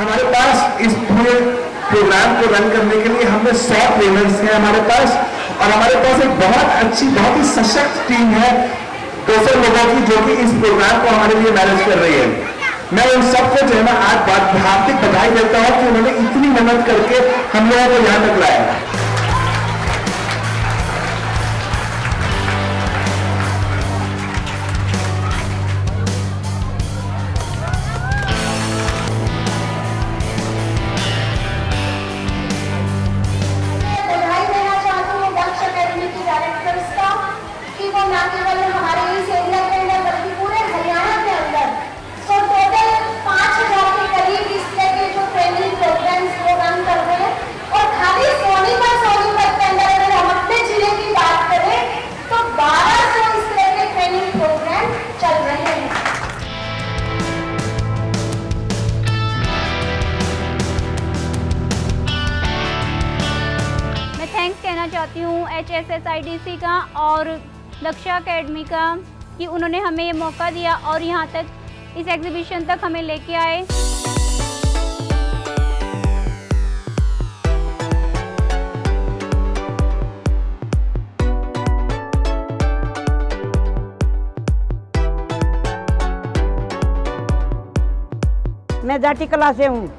हमारे पास इस पूरे प्रोग्राम को रन करने के लिए हमने 100 ट्रेनर्स हैं हमारे पास, और हमारे पास एक बहुत अच्छी, बहुत ही सशक्त टीम है 200 लोगों की, जो कि इस प्रोग्राम को हमारे लिए मैनेज कर रही है। मैं उन सबको जो है ना आज हार्दिक बधाई देता हूँ कि उन्होंने इतनी मेहनत करके हम लोगों को यहाँ तक लाया। बधाई देना चाहती हूँ दक्ष अकेडमी की डायरेक्टर्स का कि वो न केवल हमारे इस एरिया के अंदर बल्कि पूरे हरियाणा के अंदर टोटल 5000 के करीब इस तरह के जो ट्रेनिंग प्रोग्राम्स वो रन कर रहे हैं। और खाली सोनीपत के अंदर अगर हम अपने जिले की बात करें तो 1200 इस तरह के ट्रेनिंग प्रोग्राम चल रहे हैं। मैं थैंक्स कहना चाहती हूँ HSIIDC का और दक्षा अकेडमी का कि उन्होंने हमें ये मौका दिया और यहाँ तक इस एग्जीबिशन तक हमें लेके आए। मैं जाटी कला से हूँ।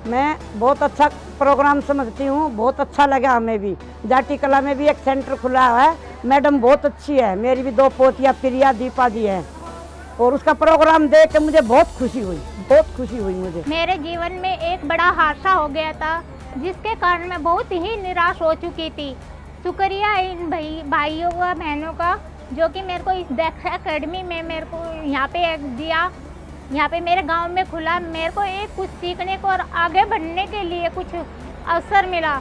मैं बहुत अच्छा प्रोग्राम समझती हूँ, बहुत अच्छा लगा हमें भी। जाटी कला में भी एक सेंटर खुला है, मैडम बहुत अच्छी है। मेरी भी 2 पोतियाँ प्रिया दीपा जी हैं, और उसका प्रोग्राम देख के मुझे बहुत खुशी हुई मुझे। मेरे जीवन में एक बड़ा हादसा हो गया था जिसके कारण मैं बहुत ही निराश हो चुकी थी। शुक्रिया इन भाइयों का, बहनों का, जो कि मेरे को इस दक्षा अकेडमी में मेरे को यहाँ पे दिया, यहाँ पे मेरे गांव में खुला। मेरे को एक कुछ सीखने को और आगे बढ़ने के लिए कुछ अवसर मिला।